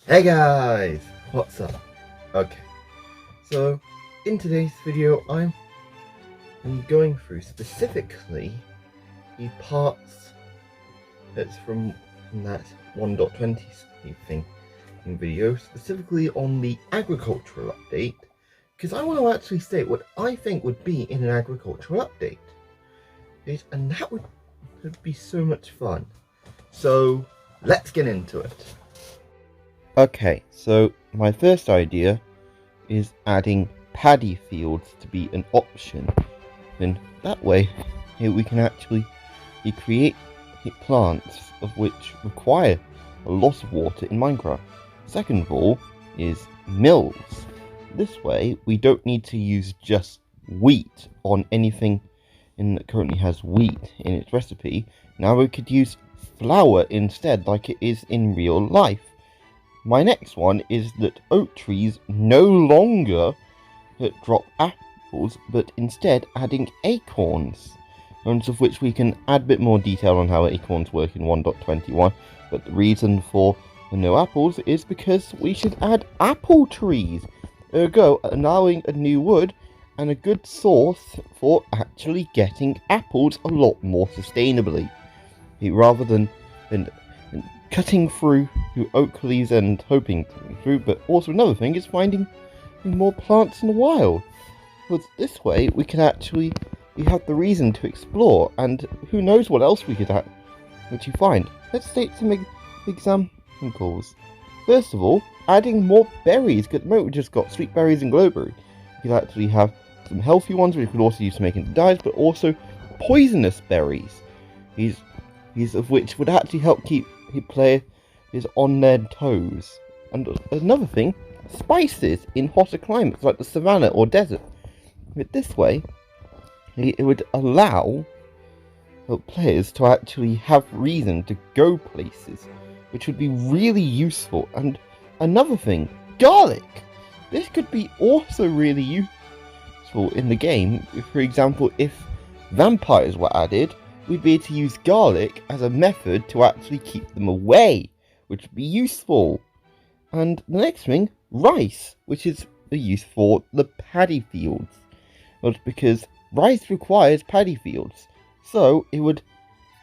Hey guys, what's up? Okay, so in today's video I'm going through specifically the parts that's from that 1.20 thing in video, specifically on the agricultural update, because I want to actually state what I think would be in an agricultural update. And that would be so much fun. So let's get into it. Okay, so my first idea is adding paddy fields to be an option. And that way, here we can actually create plants of which require a lot of water in Minecraft. Second of all is mills. This way, we don't need to use just wheat on anything that currently has wheat in its recipe. Now we could use flour instead, like it is in real life. My next one is that oak trees no longer drop apples, but instead adding acorns, of which we can add a bit more detail on how acorns work in 1.21, but the reason for the no apples is because we should add apple trees, ergo allowing a new wood and a good source for actually getting apples a lot more sustainably, rather than cutting through oak leaves and hoping through. But also another thing is finding more plants in the wild, because this way we can actually have the reason to explore, and who knows what else we could actually find. Let's state some examples. First of all, adding more berries, because at the moment we just got sweet berries and glowberry. We could actually have some healthy ones we could also use to make into dyes, but also poisonous berries. These of which would actually help keep players on their toes. And another thing, spices in hotter climates like the savannah or desert. But this way, it would allow players to actually have reason to go places, which would be really useful. And another thing, garlic. This could be also really useful in the game. For example, if vampires were added, we'd be able to use garlic as a method to actually keep them away, which would be useful. And the next thing, rice, which is a use for the paddy fields. Well, because rice requires paddy fields, so it would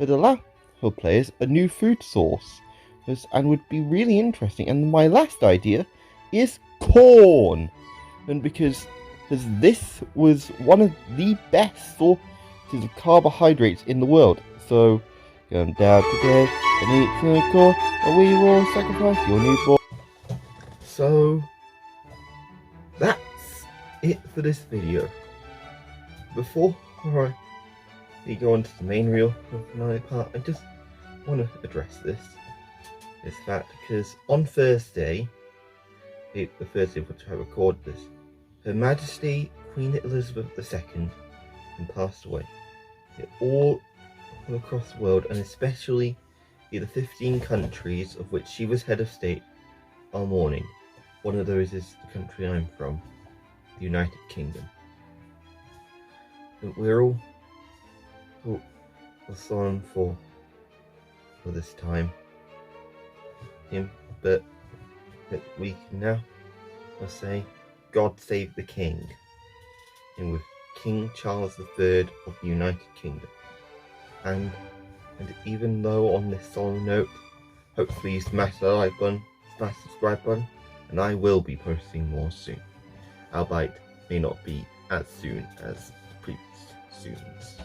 allow for players a new food source, and would be really interesting. And my last idea is corn, and because this was one of the best sources of carbohydrates in the world. So come down today and eat some corn, or we will sacrifice your newborn. So that's it for this video. Before we go on to the main reel of my part, I just want to address this fact, because on Thursday, the Thursday which I record this, Her Majesty Queen Elizabeth II passed away. All across the world, and especially the 15 countries of which she was head of state, are mourning. One of those is the country I'm from, the United Kingdom. And we're all solemn for this time, but we can now say, God save the King, and with King Charles III of the United Kingdom. And even though on this solemn note, hopefully you smash the like button, smash the subscribe button, and I will be posting more soon. Albeit may not be as soon as previous soons.